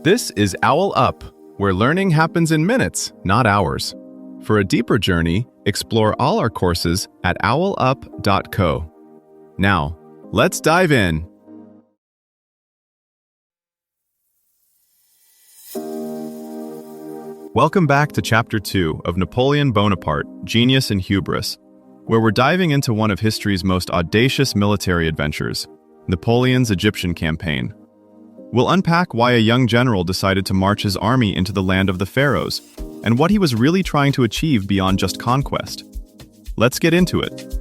This is OwlUp, where learning happens in minutes, not hours. For a deeper journey, explore all our courses at owlup.co. Now, let's dive in. Welcome back to Chapter 2 of Napoleon Bonaparte, Genius and Hubris, where we're diving into one of history's most audacious military adventures, Napoleon's Egyptian campaign. We'll unpack why a young general decided to march his army into the land of the pharaohs, and what he was really trying to achieve beyond just conquest. Let's get into it.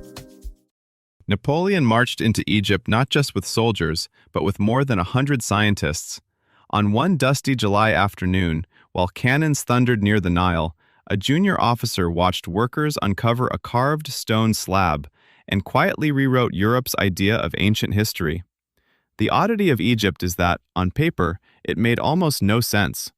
Napoleon marched into Egypt not just with soldiers, but with more than 100 scientists. On one dusty July afternoon, while cannons thundered near the Nile, a junior officer watched workers uncover a carved stone slab and quietly rewrote Europe's idea of ancient history. The oddity of Egypt is that, on paper, it made almost no sense.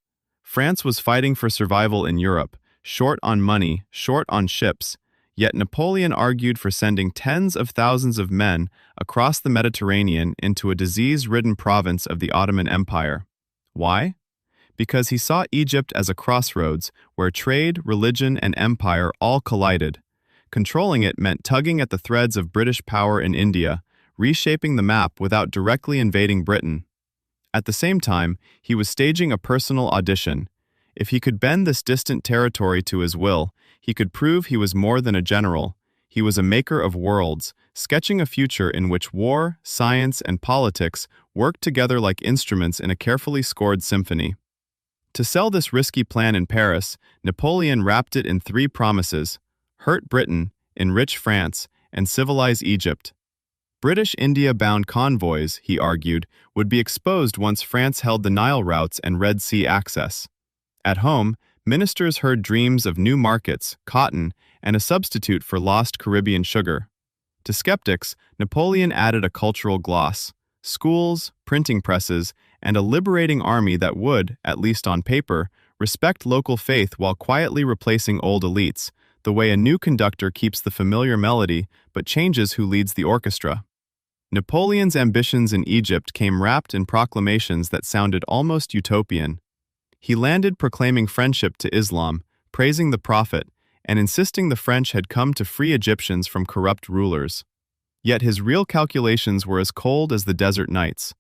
France was fighting for survival in Europe, short on money, short on ships, yet Napoleon argued for sending tens of thousands of men across the Mediterranean into a disease-ridden province of the Ottoman Empire. Why? Because he saw Egypt as a crossroads where trade, religion, and empire all collided. Controlling it meant tugging at the threads of British power in India, reshaping the map without directly invading Britain. At the same time, he was staging a personal audition. If he could bend this distant territory to his will, he could prove he was more than a general. He was a maker of worlds, sketching a future in which war, science, and politics worked together like instruments in a carefully scored symphony. To sell this risky plan in Paris, Napoleon wrapped it in three promises: hurt Britain, enrich France, and civilize Egypt. British India-bound convoys, he argued, would be exposed once France held the Nile routes and Red Sea access. At home, ministers heard dreams of new markets, cotton, and a substitute for lost Caribbean sugar. To skeptics, Napoleon added a cultural gloss: schools, printing presses, and a liberating army that would, at least on paper, respect local faith while quietly replacing old elites, the way a new conductor keeps the familiar melody but changes who leads the orchestra. Napoleon's ambitions in Egypt came wrapped in proclamations that sounded almost utopian. He landed proclaiming friendship to Islam, praising the Prophet, and insisting the French had come to free Egyptians from corrupt rulers. Yet his real calculations were as cold as the desert nights.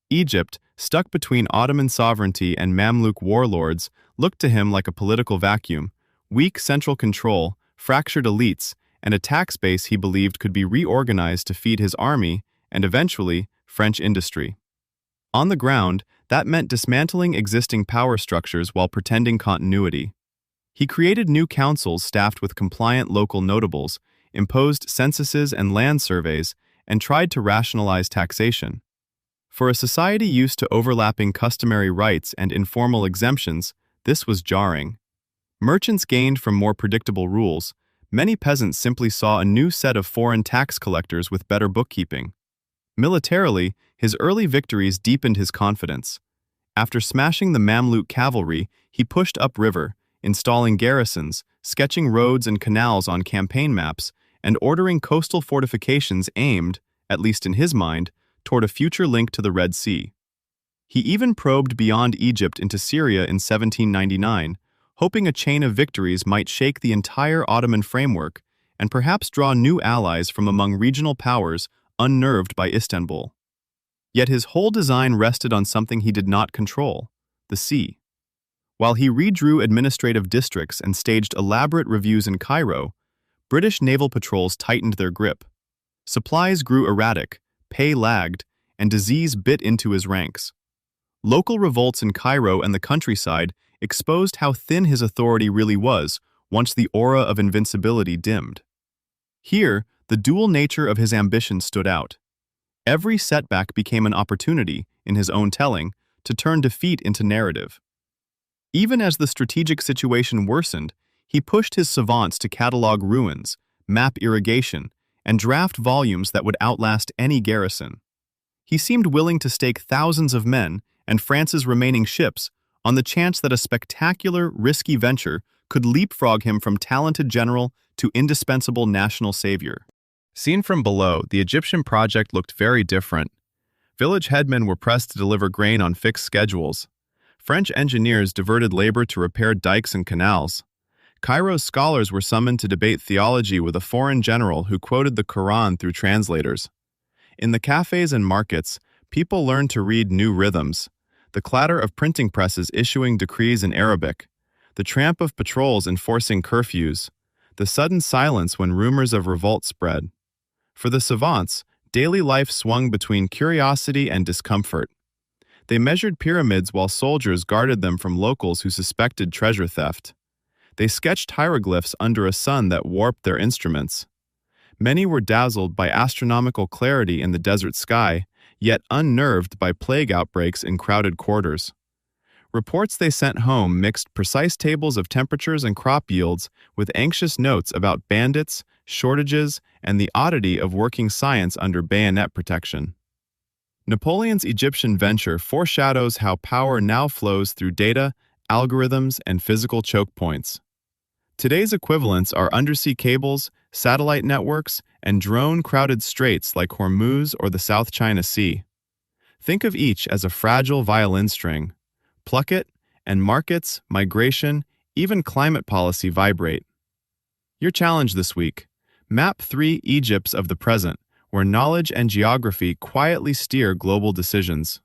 Egypt, stuck between Ottoman sovereignty and Mamluk warlords, looked to him like a political vacuum: weak central control, fractured elites, and a tax base he believed could be reorganized to feed his army and, eventually, French industry. On the ground, that meant dismantling existing power structures while pretending continuity. He created new councils staffed with compliant local notables, imposed censuses and land surveys, and tried to rationalize taxation. For a society used to overlapping customary rights and informal exemptions, this was jarring. Merchants gained from more predictable rules. Many peasants simply saw a new set of foreign tax collectors with better bookkeeping. Militarily, his early victories deepened his confidence. After smashing the Mamluk cavalry, he pushed upriver, installing garrisons, sketching roads and canals on campaign maps, and ordering coastal fortifications aimed, at least in his mind, toward a future link to the Red Sea. He even probed beyond Egypt into Syria in 1799, hoping a chain of victories might shake the entire Ottoman framework and perhaps draw new allies from among regional powers unnerved by Istanbul. Yet his whole design rested on something he did not control: the sea. While he redrew administrative districts and staged elaborate reviews in Cairo, British naval patrols tightened their grip. Supplies grew erratic, pay lagged, and disease bit into his ranks. Local revolts in Cairo and the countryside exposed how thin his authority really was once the aura of invincibility dimmed. Here, the dual nature of his ambition stood out. Every setback became an opportunity, in his own telling, to turn defeat into narrative. Even as the strategic situation worsened, he pushed his savants to catalog ruins, map irrigation, and draft volumes that would outlast any garrison. He seemed willing to stake thousands of men and France's remaining ships on the chance that a spectacular, risky venture could leapfrog him from talented general to indispensable national savior. Seen from below, the Egyptian project looked very different. Village headmen were pressed to deliver grain on fixed schedules. French engineers diverted labor to repair dikes and canals. Cairo's scholars were summoned to debate theology with a foreign general who quoted the Quran through translators. In the cafes and markets, people learned to read new rhythms, the clatter of printing presses issuing decrees in Arabic, the tramp of patrols enforcing curfews, the sudden silence when rumors of revolt spread. For the savants, daily life swung between curiosity and discomfort. They measured pyramids while soldiers guarded them from locals who suspected treasure theft. They sketched hieroglyphs under a sun that warped their instruments. Many were dazzled by astronomical clarity in the desert sky, yet unnerved by plague outbreaks in crowded quarters. Reports they sent home mixed precise tables of temperatures and crop yields with anxious notes about bandits, shortages, and the oddity of working science under bayonet protection. Napoleon's Egyptian venture foreshadows how power now flows through data, algorithms, and physical choke points. Today's equivalents are undersea cables, satellite networks, and drone-crowded straits like Hormuz or the South China Sea. Think of each as a fragile violin string. Pluck it, and markets, migration, even climate policy vibrate. Your challenge this week: map 3 Egypts of the present, where knowledge and geography quietly steer global decisions.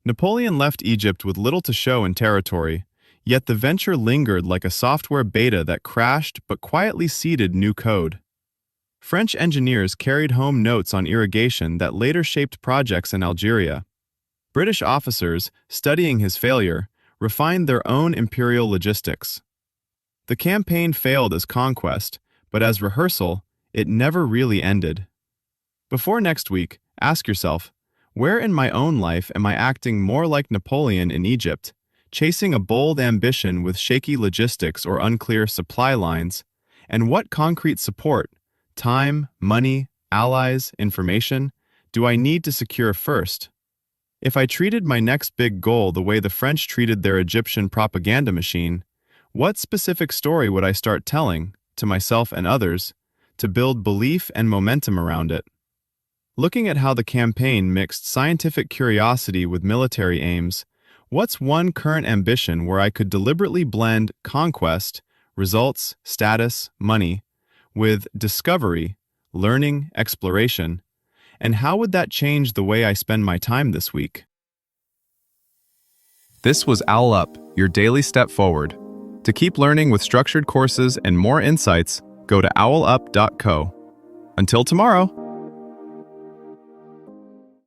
Napoleon left Egypt with little to show in territory, yet the venture lingered like a software beta that crashed but quietly seeded new code. French engineers carried home notes on irrigation that later shaped projects in Algeria. British officers, studying his failure, refined their own imperial logistics. The campaign failed as conquest, but as rehearsal, it never really ended. Before next week, ask yourself, where in my own life am I acting more like Napoleon in Egypt, chasing a bold ambition with shaky logistics or unclear supply lines, and what concrete support, time, money, allies, information, do I need to secure first? If I treated my next big goal the way the French treated their Egyptian propaganda machine, what specific story would I start telling, to myself and others, to build belief and momentum around it? Looking at how the campaign mixed scientific curiosity with military aims, what's one current ambition where I could deliberately blend conquest, results, status, money, with discovery, learning, exploration, and how would that change the way I spend my time this week? This was OwlUp, your daily step forward. To keep learning with structured courses and more insights, go to owlup.co. Until tomorrow!